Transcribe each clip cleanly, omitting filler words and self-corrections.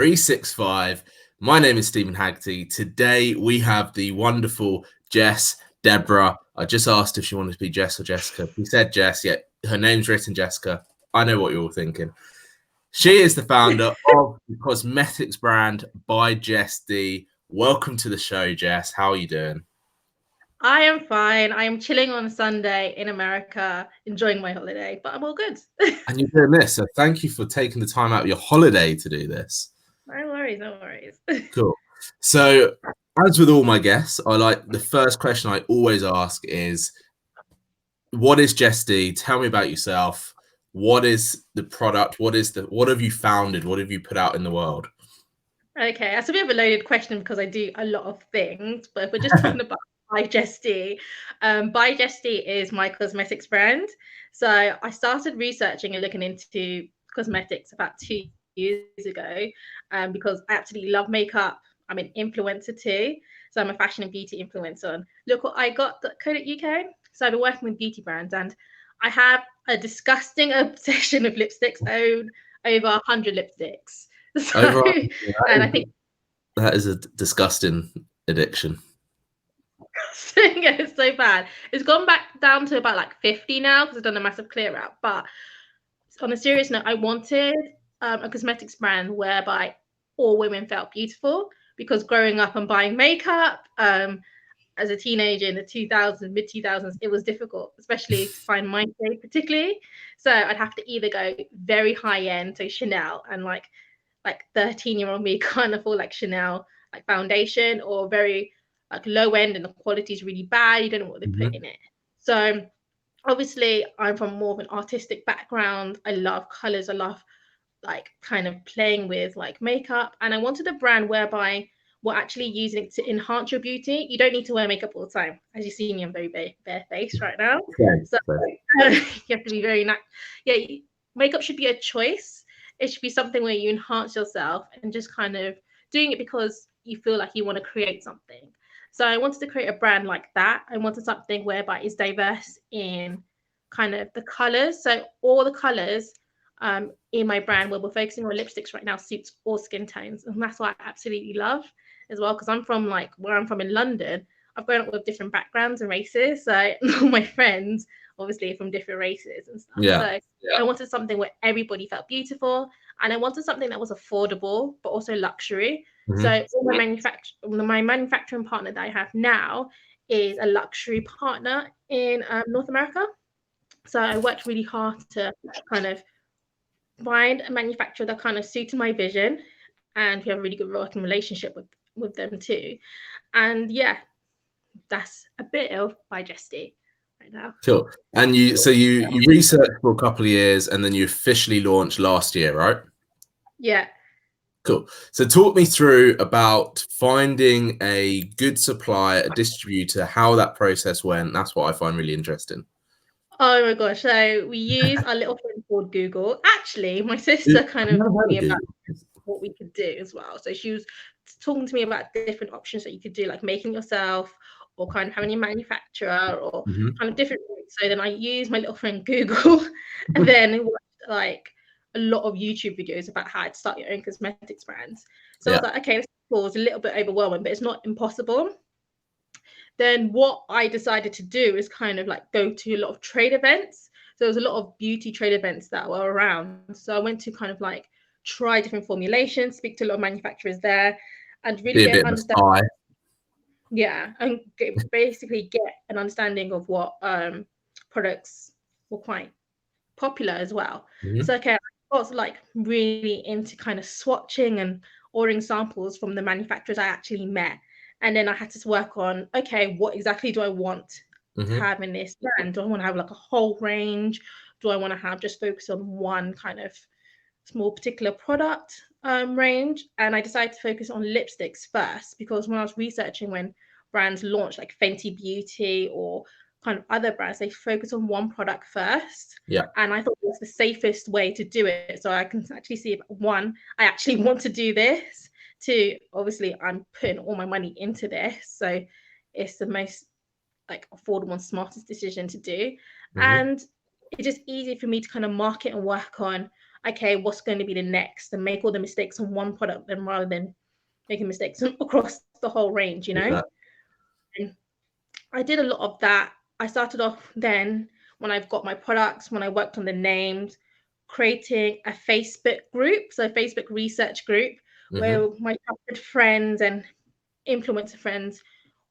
Founders365. My name is Stephen Haggerty. Today we have the wonderful Jess Debrah. I just asked if she wanted to be Jess or Jessica. She said Jess, yet her name's written Jessica. I know what you're all thinking. She is the founder of the cosmetics brand By Jess D. Welcome to the show, Jess. How are you doing? I am fine. I am chilling on a Sunday in America, enjoying my holiday, but I'm all good. And you're doing this, so thank you for taking the time out of your holiday to do this. No worries, no worries. Cool. So, as with all my guests, the first question I always ask is, what is Jess D? Tell me about yourself. What is the product? What have you founded? What have you put out in the world? Okay, that's a bit of a loaded question because I do a lot of things, but if we're just talking about By Jess D, By Jess D is my cosmetics brand. So I started researching and looking into cosmetics about 2 years ago because I absolutely love makeup. I'm an influencer too. So I'm a fashion and beauty influencer on lookwatiggot.co.uk. So I've been working with beauty brands and I have a disgusting obsession of lipsticks. I own over 100 lipsticks. So, and I think that is a disgusting addiction. it's so bad. It's gone back down to about like 50 now because I've done a massive clear out. But on a serious note, I wanted a cosmetics brand whereby all women felt beautiful because growing up and buying makeup as a teenager in the 2000s, mid 2000s, it was difficult, especially to find my shade particularly. So I'd have to either go very high end, so Chanel, and like 13-year-old me can't afford like Chanel like foundation, or very like low end and the quality is really bad. You don't know what they put in it. So obviously I'm from more of an artistic background. I love colors. I love like kind of playing with like makeup. And I wanted a brand whereby we're actually using it to enhance your beauty. You don't need to wear makeup all the time. As you see me, I'm very bare face right now. So you have to be very makeup should be a choice. It should be something where you enhance yourself and just kind of doing it because you feel like you want to create something. So I wanted to create a brand like that. I wanted something whereby it's diverse in kind of the colors. So all the colors in my brand, where we're focusing on lipsticks right now, suits all skin tones. And that's what I absolutely love as well. Because I'm from like where I'm from in London, I've grown up with different backgrounds and races. So all my friends obviously from different races and stuff. So I wanted something where everybody felt beautiful, and I wanted something that was affordable but also luxury. So my manufacturing partner that I have now is a luxury partner in North America. So I worked really hard to kind of find a manufacturer that kind of suited my vision, and we have a really good working relationship with them too. And yeah, that's a bit of By Jess D right now. Sure. And you researched for a couple of years and then you officially launched last year, right? Yeah. Cool. So talk me through about finding a good supplier, a distributor, how that process went. That's what I find really interesting. Oh my gosh. So we use our little friend called Google. Actually, my sister kind of told me about what we could do as well. So she was talking to me about different options that you could do, like making yourself or kind of having a manufacturer or kind of different routes. So then I used my little friend Google and then watched like a lot of YouTube videos about how to start your own cosmetics brands. So I was like, okay, this was a little bit overwhelming, but it's not impossible. Then what I decided to do is kind of like go to a lot of trade events. So there was a lot of beauty trade events that were around. So I went to kind of like try different formulations, speak to a lot of manufacturers there, and really get an understanding. Yeah, and basically get an understanding of what products were quite popular as well. So okay, I was like really into kind of swatching and ordering samples from the manufacturers I actually met. And then I had to work on, okay, what exactly do I want to have in this brand? Do I want to have like a whole range? Do I want to have just focus on one kind of small particular product range? And I decided to focus on lipsticks first because when I was researching when brands launch like Fenty Beauty or kind of other brands, they focus on one product first. Yeah. And I thought it was the safest way to do it. So I can actually see if one, I actually want to do this. Two, obviously I'm putting all my money into this. So it's the most like affordable and smartest decision to do. And it's just easy for me to kind of market and work on, okay, what's going to be the next, and make all the mistakes on one product then rather than making mistakes across the whole range, you know? Yeah. And I did a lot of that. I started off then when I've got my products, when I worked on the names, creating a Facebook group, so a Facebook research group, where my trusted friends and influencer friends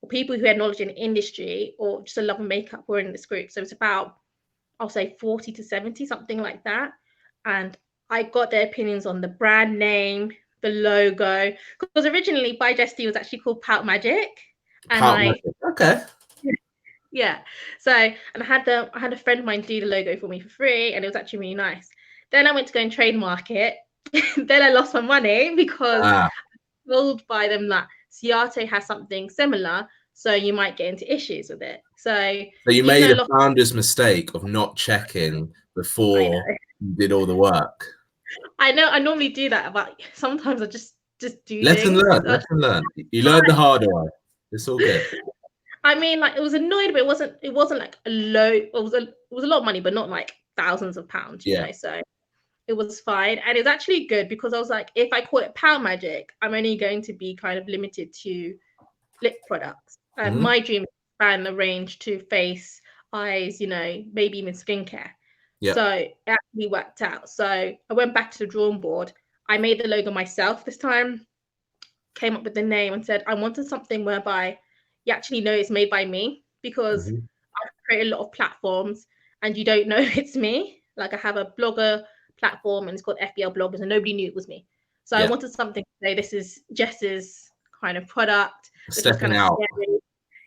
or people who had knowledge in the industry or just a love of makeup were in this group. So it's about, I'll say 40 to 70, something like that. And I got their opinions on the brand name, the logo, because originally By Jess D was actually called Pout Magic. And Magic. Okay. Yeah. So, and I had a friend of mine do the logo for me for free, and it was actually really nice. Then I went to go and trademark it. Then I lost my money because I was told by them that Ciato has something similar, so you might get into issues with it. So you made a founder's mistake of not checking before you did all the work. I know. I normally do that, but sometimes I just do Lesson things. learned. You learned the hard way. It's all good. I mean, like, it was annoying, but it wasn't like a low. It was a lot of money, but not like thousands of pounds, you know. So it was fine, and it was actually good because I was like, if I call it Power Magic, I'm only going to be kind of limited to lip products. And my dream is to expand the range to face, eyes, you know, maybe even skincare. Yeah. So it actually worked out. So I went back to the drawing board. I made the logo myself this time. Came up with the name and said I wanted something whereby you actually know it's made by me, because I've created a lot of platforms and you don't know it's me. Like, I have a blogger platform and it's called FBL Bloggers, and nobody knew it was me. So I wanted something to say this is Jess's kind of product, which was kind of scary.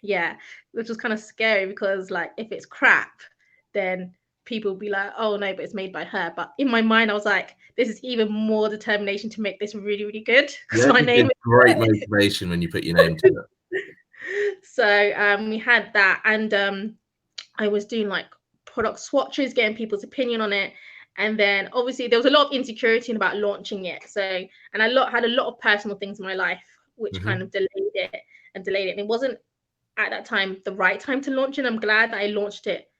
Yeah, which was kind of scary because, like, if it's crap, then people will be like, oh no, but it's made by her. But in my mind, I was like, this is even more determination to make this really, really good, because my name is great motivation when you put your name to it. So we had that, and I was doing like product swatches, getting people's opinion on it. And then obviously there was a lot of insecurity about launching it. So, and I had a lot of personal things in my life which kind of delayed it. And it wasn't at that time the right time to launch it. I'm glad that I launched it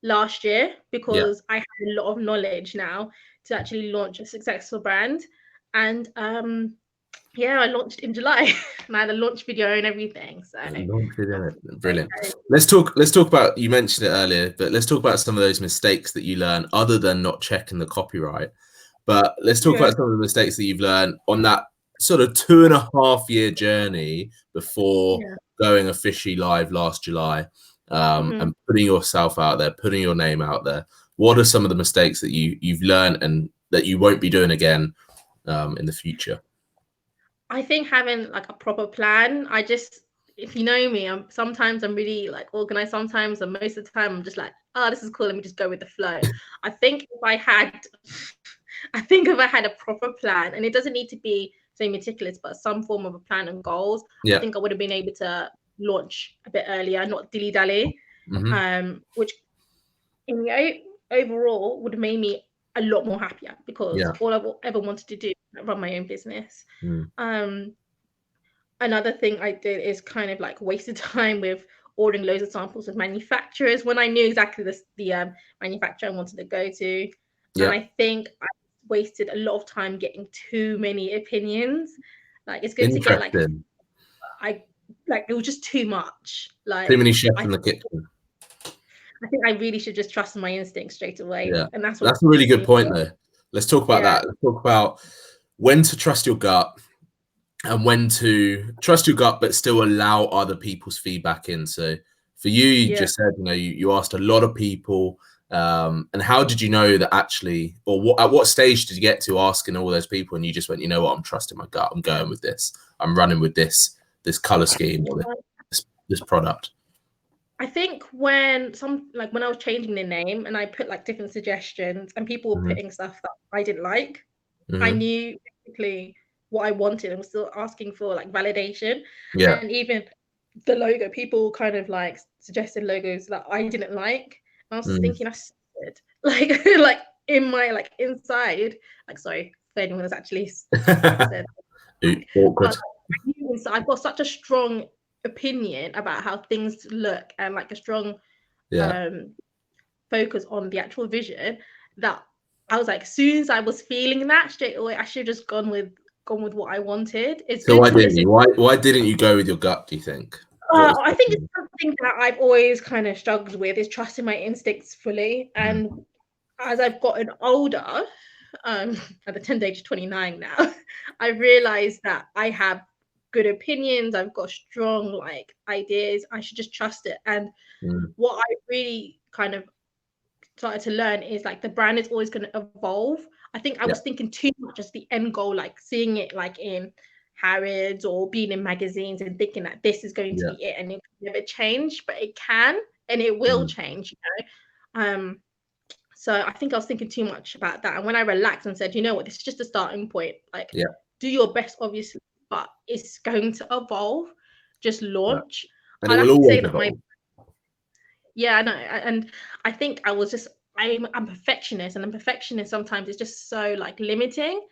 last year, because I have a lot of knowledge now to actually launch a successful brand. And I launched in July and I had a launch video and everything. So brilliant. Let's talk about, you mentioned it earlier, but let's talk about some of those mistakes that you learned other than not checking the copyright. But let's talk about some of the mistakes that you've learned on that sort of 2.5 year journey before going officially live last July, and putting yourself out there, putting your name out there. What are some of the mistakes that you've learned and that you won't be doing again in the future? I think having like a proper plan. If you know me, sometimes I'm really like organized sometimes, and most of the time I'm just like, oh, this is cool, let me just go with the flow. I think if I had a proper plan, and it doesn't need to be so meticulous, but some form of a plan and goals, I think I would have been able to launch a bit earlier, not dilly-dally, which in the overall would have made me a lot more happier, because all I've ever wanted to do is run my own business. Another thing I did is kind of like wasted time with ordering loads of samples of manufacturers when I knew exactly the manufacturer I wanted to go to. And I think I wasted a lot of time getting too many opinions. Like, it's good to get it was just too much. Like, too many chefs in the kitchen. I think I really should just trust my instincts straight away. And that's a really good point though. Let's talk about that. Let's talk about when to trust your gut and when to trust your gut but still allow other people's feedback in. So for you, you just said, you asked a lot of people, and how did you know that actually, or at what stage did you get to asking all those people and you just went, you know what, I'm trusting my gut, I'm going with this, I'm running with this color scheme or this product? I think when I was changing the name and I put like different suggestions and people were putting stuff that I didn't like, I knew basically what I wanted and was still asking for like validation. And even the logo, people kind of like suggested logos that I didn't like. And I was thinking, I said, like in my like inside, like, sorry for anyone that's actually said awkward. But I've got such a strong opinion about how things look and like a strong focus on the actual vision that I was like, as soon as I was feeling that straight away, I should have just gone with what I wanted. It's So good why to didn't listen. you? Why didn't you go with your gut, do you think? I think it's something that I've always kind of struggled with, is trusting my instincts fully. And as I've gotten older, at the tender age of 29 now, I realized that I have good opinions. I've got strong like ideas. I should just trust it. And what I really kind of started to learn is like the brand is always going to evolve. I think I was thinking too much as the end goal, like seeing it like in Harrods or being in magazines and thinking that this is going to be it and it can never change, but it can and it will change, you know. So I think I was thinking too much about that. And when I relaxed and said, you know what, this is just a starting point, like do your best, obviously, but it's going to evolve. Just launch. And it I'd will have to say always that evolve. I know. And I think I was just, I'm perfectionist, and I'm perfectionist sometimes it's just so like limiting.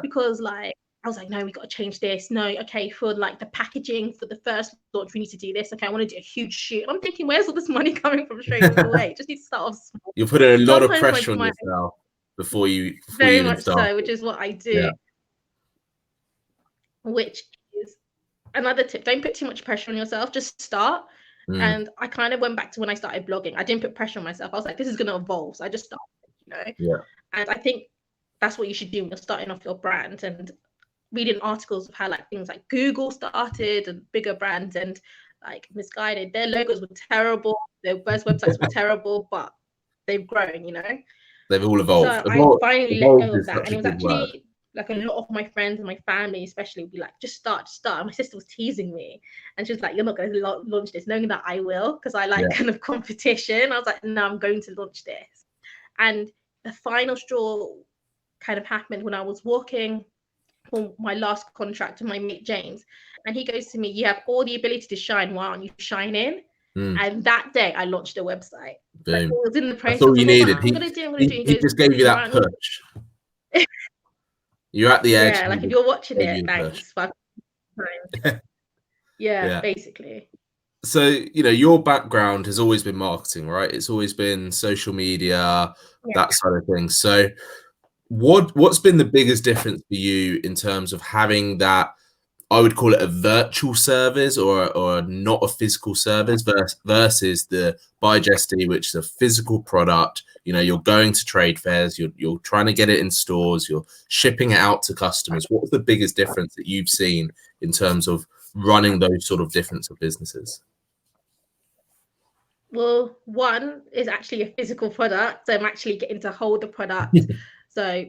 Because like I was like, no, we got to change this. No, okay, for like the packaging for the first launch, we need to do this. Okay, I want to do a huge shoot. And I'm thinking, where's all this money coming from straight away? Just need to start off small. You're putting a lot of Sometimes pressure on yourself before you very even much start. so, which is what I do. Which is another tip. Don't put too much pressure on yourself. Just start. And I kind of went back to when I started blogging. I didn't put pressure on myself. I was like, this is going to evolve. So I just started, you know. And I think that's what you should do when you're starting off your brand. And reading articles of how like things like Google started and bigger brands and like Misguided, their logos were terrible. Their first websites were terrible, but they've grown, you know. They've all evolved. So I finally let go of that. And it was actually like a lot of my friends and my family especially would be like, just start. And my sister was teasing me and she was like, you're not going to launch this, knowing that I will, because I like kind of competition. I was like, no, I'm going to launch this. And the final straw kind of happened when I was walking for my last contract with my mate James, and he goes to me, you have all the ability to shine, why aren't you shining? And that day I launched a website. Like, it was in the process. That's all you needed. I'm gonna do. He just gave you that push. You're at the edge. Yeah, like if you're watching it, thanks. Yeah, basically. So, you know, your background has always been marketing, right? It's always been social media, that side of things. So what's been the biggest difference for you in terms of having that, I would call it a virtual service or not a physical service versus the By Jess D, which is a physical product? You know, you're going to trade fairs, you're trying to get it in stores, you're shipping it out to customers. What's the biggest difference that you've seen in terms of running those sort of different businesses? Well, one is actually a physical product. So I'm actually getting to hold the product. So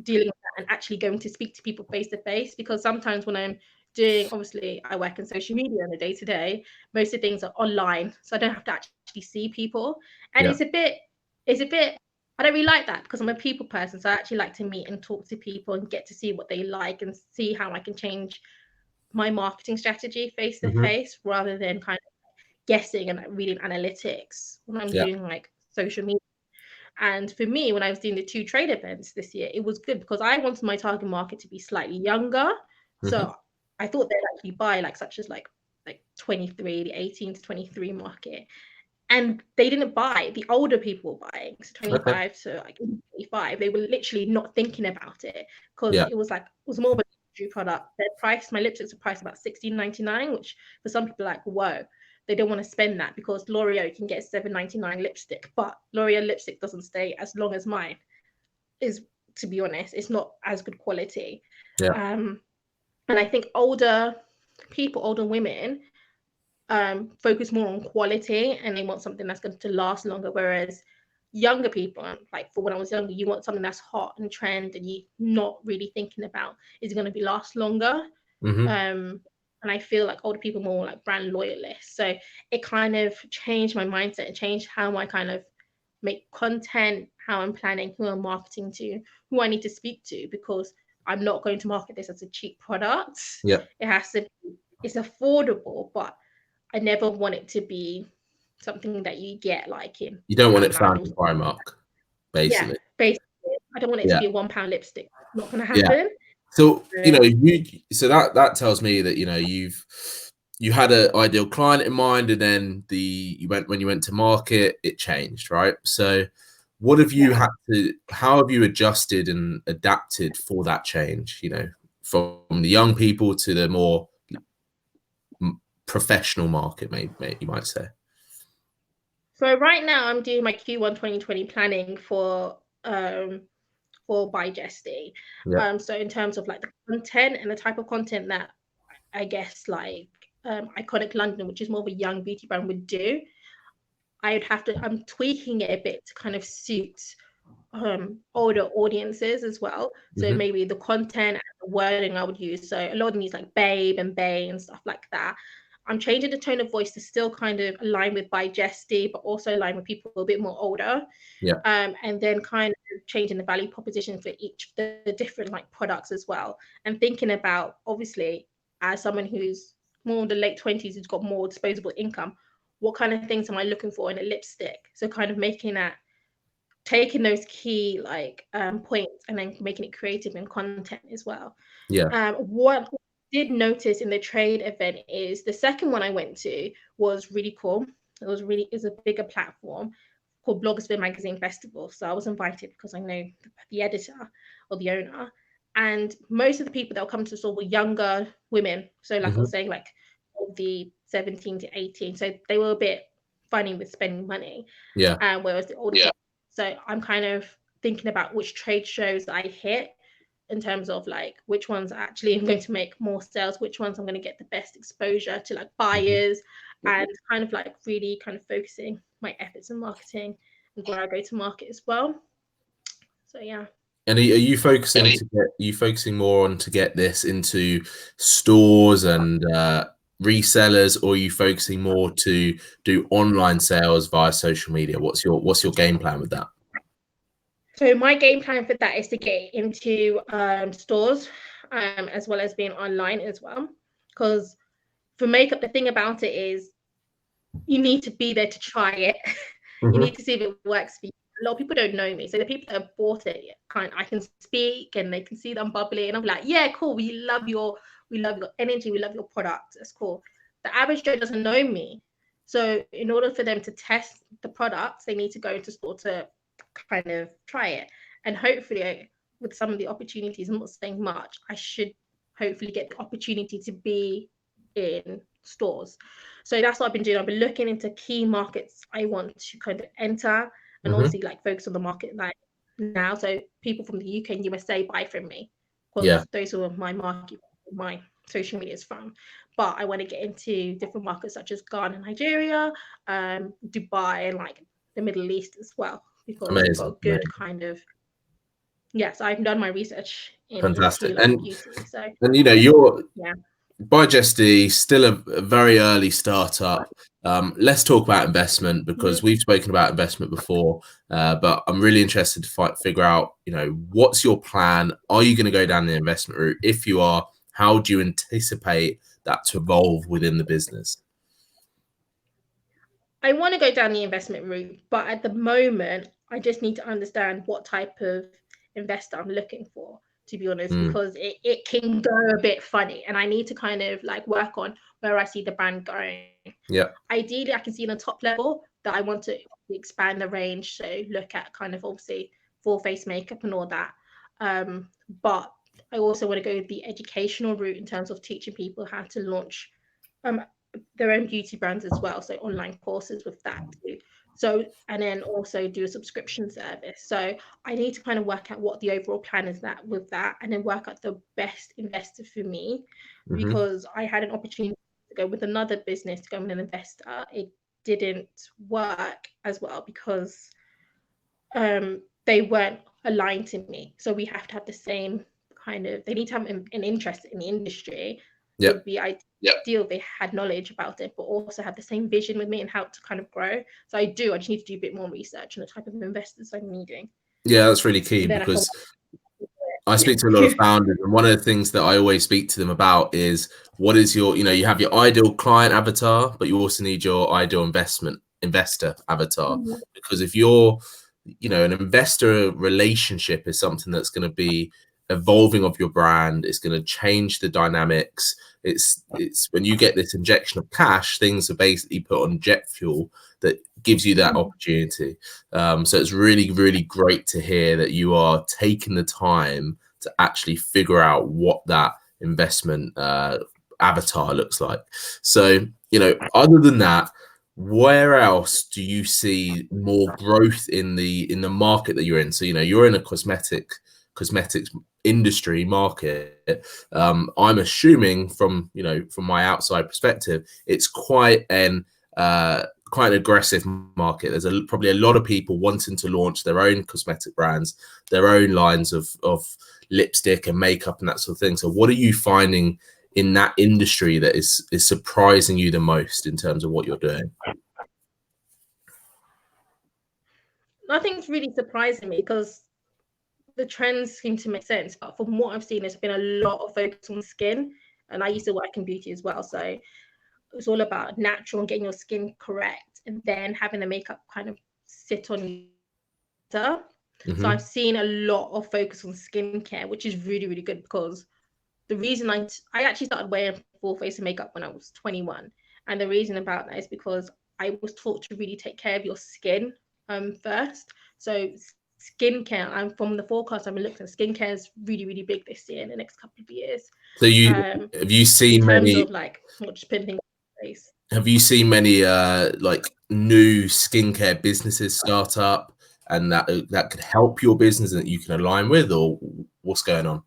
dealing with that and actually going to speak to people face to face, because sometimes when I'm doing, obviously I work in social media on a day-to-day, most of the things are online. So I don't have to actually see people. And it's a bit, I don't really like that because I'm a people person. So I actually like to meet and talk to people and get to see what they like and see how I can change my marketing strategy face to face, rather than kind of guessing and like reading analytics when I'm doing like social media. And for me, when I was doing the 2 trade events this year, it was good because I wanted my target market to be slightly younger. So I thought they'd actually buy like such as like 23, the 18 to 23 market. And they didn't buy. The older people were buying, so 25 to like 25. They were literally not thinking about it because it was more of a luxury product. Their price, my lipsticks are priced about $16.99, which for some people are like, whoa. They don't want to spend that because L'Oreal can get $7.99 lipstick, but L'Oreal lipstick doesn't stay as long as mine is, to be honest. It's not as good quality. And I think older people, older women, focus more on quality and they want something that's going to last longer, whereas younger people, like for when I was younger, you want something that's hot and trend and you're not really thinking about, is it going to be last longer? And I feel like older people are more like brand loyalists. So it kind of changed my mindset and changed how I kind of make content, how I'm planning, who I'm marketing to, who I need to speak to, because I'm not going to market this as a cheap product. It has to be, it's affordable, but I never want it to be something that you get like in. You don't want it found in Primark, basically. Yeah, basically. I don't want it to be a £1 lipstick. It's not going to happen. So, you know, so that tells me that, you know, you had an ideal client in mind, and then when you went to market, it changed, right? So What have you had to, how have you adjusted and adapted for that change, you know, from the young people to the more professional market, maybe you might say? So right now I'm doing my Q1 2020 planning for By Jess D. Yeah. So in terms of like the content and the type of content that I guess like Iconic London, which is more of a young beauty brand, would do, I'm tweaking it a bit to kind of suit older audiences as well. So maybe the content and the wording I would use. So a lot of them use like babe and bae and stuff like that. I'm changing the tone of voice to still kind of align with By Jess D, but also align with people a bit more older. Yeah. And then kind of changing the value proposition for each of the different like products as well. And thinking about, obviously, as someone who's more in the late 20s, who's got more disposable income, what kind of things am I looking for in a lipstick? So kind of taking those key like points and then making it creative in content as well. Yeah. What I did notice in the trade event is the second one I went to was really cool. It's a bigger platform called Blogosphere Magazine Festival. So I was invited because I know the editor or the owner. And most of the people that will come to the store were younger women. So like I was saying, like the 17 to 18. So they were a bit funny with spending money. Yeah. Whereas the older so I'm kind of thinking about which trade shows I hit in terms of like which ones actually I'm going to make more sales, which ones I'm going to get the best exposure to like buyers, and kind of like really kind of focusing my efforts in marketing and where I go to market as well. So yeah. And are you focusing more on to get this into stores and resellers, or are you focusing more to do online sales via social media? What's your game plan with that? So my game plan for that is to get into stores as well as being online as well. Because for makeup, the thing about it is you need to be there to try it. You need to see if it works for you. A lot of people don't know me. So the people that have bought it, I can speak and they can see that I'm bubbly. And I'm like, yeah, cool. We love your energy. We love your product. That's cool. The average Joe doesn't know me. So in order for them to test the products, they need to go into store to kind of try it. And hopefully with some of the opportunities, I'm not saying much, I should hopefully get the opportunity to be in stores. So that's what I've been doing. I've been looking into key markets I want to kind of enter, and obviously like focus on the market like now. So people from the UK and USA buy from me because those are my market, my social media is from. But I want to get into different markets such as Ghana, Nigeria, Dubai, and like the Middle East as well, because we've got a good kind of so I've done my research in Fantastic. into, like, beauty. So and you know, you're By Jess D, still a very early startup. Let's talk about investment, because we've spoken about investment before, but I'm really interested to figure out, you know, what's your plan? Are you going to go down the investment route? If you are, how do you anticipate that to evolve within the business? I want to go down the investment route, but at the moment, I just need to understand what type of investor I'm looking for, to be honest, because it can go a bit funny, and I need to kind of like work on where I see the brand going. Yeah. Ideally, I can see in the top level that I want to expand the range, so look at kind of obviously full face makeup and all that. But I also want to go the educational route in terms of teaching people how to launch their own beauty brands as well, so online courses with that too. So, and then also do a subscription service. So I need to kind of work out what the overall plan is with that, and then work out the best investor for me, because I had an opportunity to go with another business to go with an investor. It didn't work as well because they weren't aligned to me. So we have to have the same kind of, they need to have an interest in the industry. It would be ideal if they had knowledge about it, but also have the same vision with me and how to kind of grow. So I just need to do a bit more research on the type of investors I'm needing. Yeah, that's really key, because I speak to a lot of founders, and one of the things that I always speak to them about is, what is your, you know, you have your ideal client avatar, but you also need your ideal investor avatar. Because if you're, you know, an investor relationship is something that's going to be evolving of your brand. It's going to change the dynamics. It's when you get this injection of cash, things are basically put on jet fuel that gives you that opportunity. So it's really, really great to hear that you are taking the time to actually figure out what that investment avatar looks like. So, you know, other than that, where else do you see more growth in the market that you're in? So, you know, you're in a cosmetics industry market. I'm assuming from, you know, from my outside perspective, it's quite an aggressive market. There's probably a lot of people wanting to launch their own cosmetic brands, their own lines of lipstick and makeup and that sort of thing. So what are you finding in that industry that is surprising you the most in terms of what you're doing? Nothing's really surprising me because the trends seem to make sense. But from what I've seen, there's been a lot of focus on skin. And I used to work in beauty as well. So it's all about natural and getting your skin correct and then having the makeup kind of sit on you. So I've seen a lot of focus on skincare, which is really, really good, because the reason I actually started wearing full face of makeup when I was 21. And the reason about that is because I was taught to really take care of your skin first. So skincare, I'm from the forecast I've been looking at, skincare is really, really big this year in the next couple of years. So have you seen in terms many of like not just putting things in place? Have you seen many like new skincare businesses start up and that could help your business and that you can align with, or what's going on?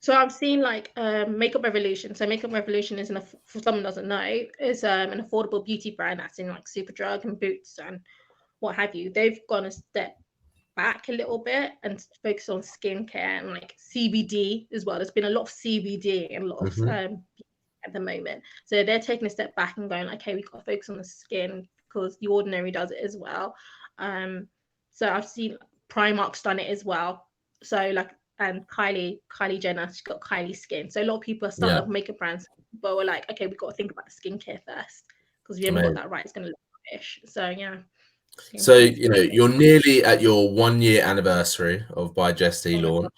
So I've seen like Makeup Revolution. So Makeup Revolution is, for someone who doesn't know, is an affordable beauty brand that's in like Superdrug and Boots and what have you. They've gone a step back a little bit and focus on skincare and like CBD as well. There's been a lot of CBD and a lot of at the moment. So they're taking a step back and going like, hey, we've got to focus on the skin because The Ordinary does it as well. So I've seen Primark's done it as well. So like, and Kylie Jenner, she's got Kylie Skin. So a lot of people are starting off makeup brands, but we're like, okay, we've got to think about the skincare first, because if you haven't got that right, it's going to look rubbish. So yeah. So, you know, you're nearly at your 1 year anniversary of By Jess D launch.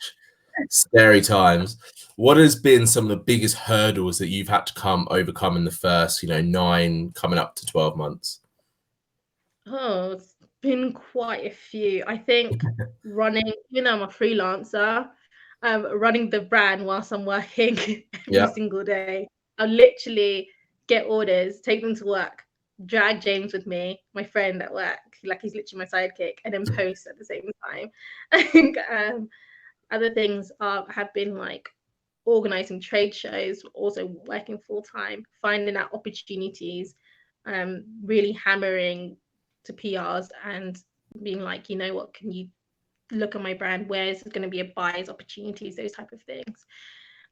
Scary times. What has been some of the biggest hurdles that you've had to overcome in the first, you know, 9 coming up to 12 months? Oh, it's been quite a few. I think running, you know, I'm a freelancer, running the brand whilst I'm working every single day. I'll literally get orders, take them to work, drag James with me, my friend at work, like he's literally my sidekick, and then post at the same time. I think other things have been like organizing trade shows, also working full time, finding out opportunities, really hammering to PRs and being like, you know what, can you look at my brand? Where is it going to be a buyer's opportunities? Those type of things.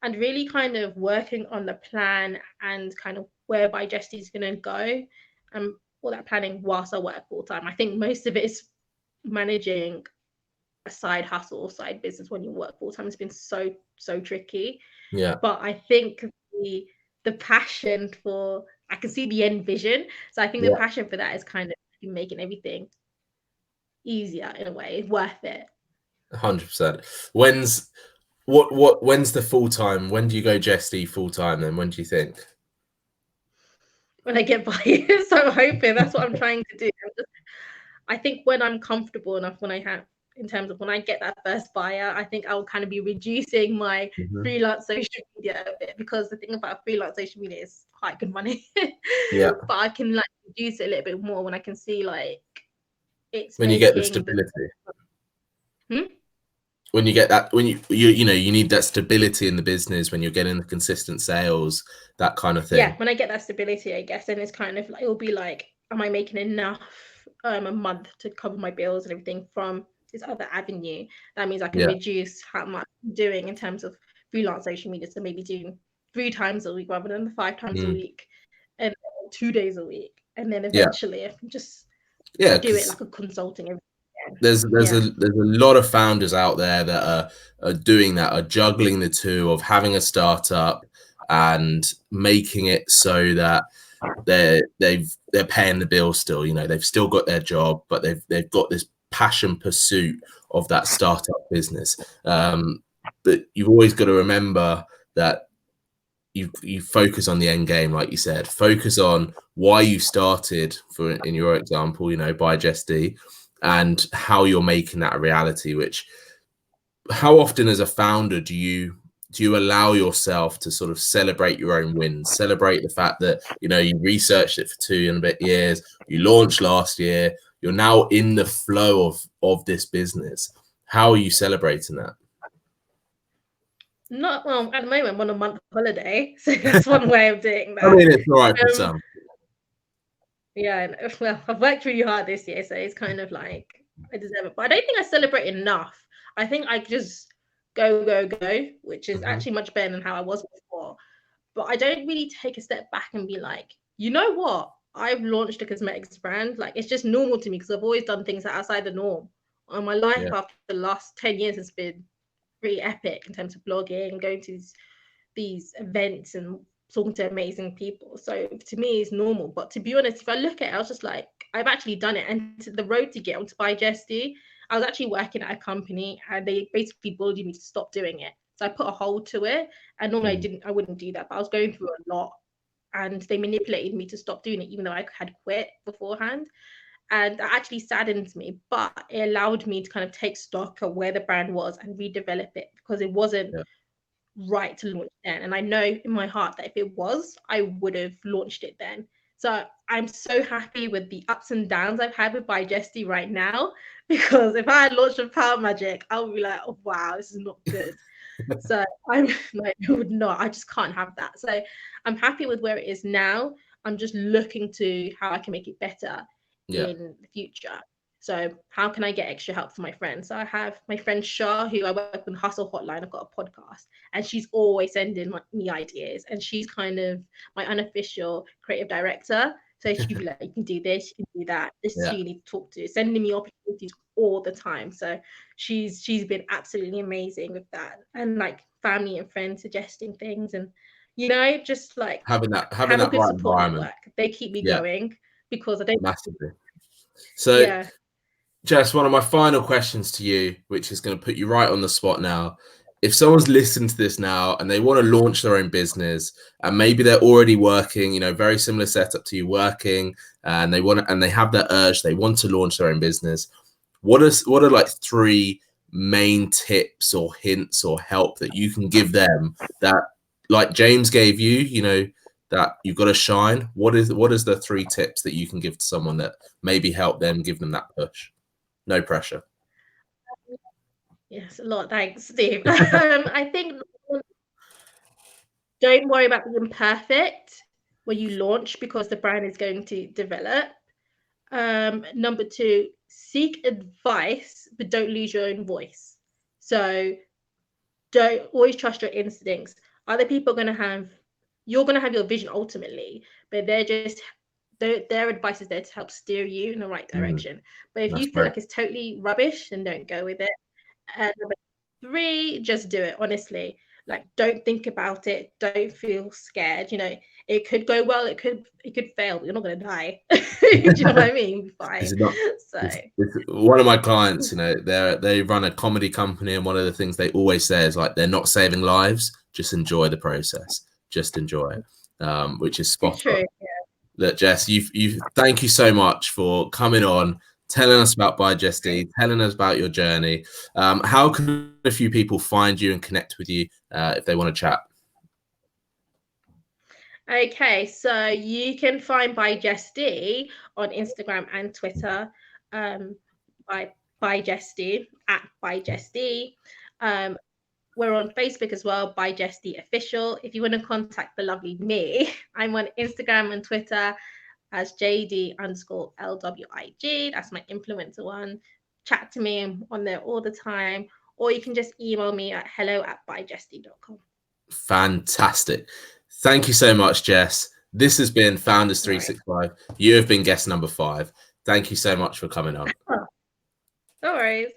And really kind of working on the plan and kind of where By Jess D is going to go, all that planning whilst I work full time. I think most of it is managing a side hustle, side business when you work full time. It's been so tricky. But I think the passion for, I can see the end vision. So I think the passion for that is kind of making everything easier in a way, worth it. 100%. When's the full time? When do you go Jess D full time? Then when do you think? When I get buyers, so I'm hoping that's what I'm trying to do. I think when I'm comfortable enough, when I have, in terms of when I get that first buyer, I think I'll kind of be reducing my freelance social media a bit, because the thing about freelance social media is quite good money. But I can like reduce it a little bit more when I can see like it's when you get the stability. When you get that, when you know, you need that stability in the business, when you're getting the consistent sales, that kind of thing. Yeah, when I get that stability, I guess, and it's kind of like, it'll be like, am I making enough a month to cover my bills and everything from this other avenue? That means I can reduce how much I'm doing in terms of freelance social media. So maybe doing 3 times a week rather than the 5 times a week, and 2 days a week, and then eventually I can just do it like a consulting. There's a lot of founders out there that are doing that, are juggling the two of having a startup and making it so that they're paying the bills still. You know, they've still got their job, but they've got this passion pursuit of that startup business. but you've always got to remember that you focus on the end game, like you said. Focus on why you started, for in your example, By Jess D, and how you're making that a reality. Which, how often as a founder do you allow yourself to sort of celebrate your own wins, celebrate the fact that you researched it for 2 and a bit years, you launched last year, you're now in the flow of this business? How are you celebrating that? Not well at the moment. I'm on a month holiday, so that's one way of doing that. I mean, it's all right for some. Yeah, well, I've worked really hard this year, so it's kind of like I deserve it. But I don't think I celebrate enough. I think I just go, which is actually much better than how I was before. But I don't really take a step back and be like, you know what? I've launched a cosmetics brand. Like, it's just normal to me because I've always done things outside the norm. And my life after the last 10 years has been really epic in terms of blogging, going to these events and talking to amazing people. So to me, it's normal. But to be honest, if I look at it, I was just like, I've actually done it. And the road to get onto By Jess D, I was actually working at a company and they basically bullied me to stop doing it. So I put a hold to it. And normally I wouldn't do that, but I was going through a lot and they manipulated me to stop doing it, even though I had quit beforehand. And that actually saddens me, but it allowed me to kind of take stock of where the brand was and redevelop it because it wasn't right to launch then. And I know in my heart that if it was, I would have launched it then. So I'm so happy with the ups and downs I've had with By Jess D right now, because if I had launched with Power Magic, I would be like, oh, wow, this is not good. So I'm like, I would not, I just can't have that. So I'm happy with where it is now. I'm just looking to how I can make it better in the future. So how can I get extra help for my friends? So I have my friend Shah, who I work with Hustle Hotline. I've got a podcast and she's always sending me ideas, and she's kind of my unofficial creative director. So she'd be like, you can do this, you can do that. This is who you need to talk to, sending me opportunities all the time. So she's been absolutely amazing with that. And like family and friends suggesting things, and just like having that have a good right support environment. network. They keep me going because I don't massively. So Jess, one of my final questions to you, which is going to put you right on the spot now. If someone's listening to this now and they want to launch their own business, and maybe they're already working, very similar setup to you working, and they have that urge, they want to launch their own business. What are like 3 main tips or hints or help that you can give them that, like James gave you, that you've got to shine? What is the 3 tips that you can give to someone that maybe help them, give them that push? No pressure. Yes, a lot. Thanks, Steve. I think don't worry about being perfect when you launch, because the brand is going to develop. Number 2, seek advice, but don't lose your own voice. So don't always trust your instincts. Other people are you're going to have your vision ultimately, but their advice is there to help steer you in the right direction. But if you feel like it's totally rubbish, then don't go with it. And number 3, just do it, honestly. Like, don't think about it. Don't feel scared. It could go well. It could fail, but you're not going to die. Do you know what I mean? You'll be fine. It's one of my clients, they run a comedy company, and one of the things they always say is like, they're not saving lives. Just enjoy the process. Just enjoy it, which is spot on. Look, Jess, thank you so much for coming on, telling us about By Jess D, telling us about your journey. How can a few people find you and connect with you if they want to chat? Okay, so you can find By Jess D on Instagram and Twitter, by Jess D, at By Jess D. We're on Facebook as well, By Jess D Official. If you want to contact the lovely me, I'm on Instagram and Twitter as JD_LWIG. That's my influencer one. Chat to me, I'm on there all the time. Or you can just email me at hello@byjessd.com. Fantastic. Thank you so much, Jess. This has been Founders365. You have been guest number 5. Thank you so much for coming on. No worries.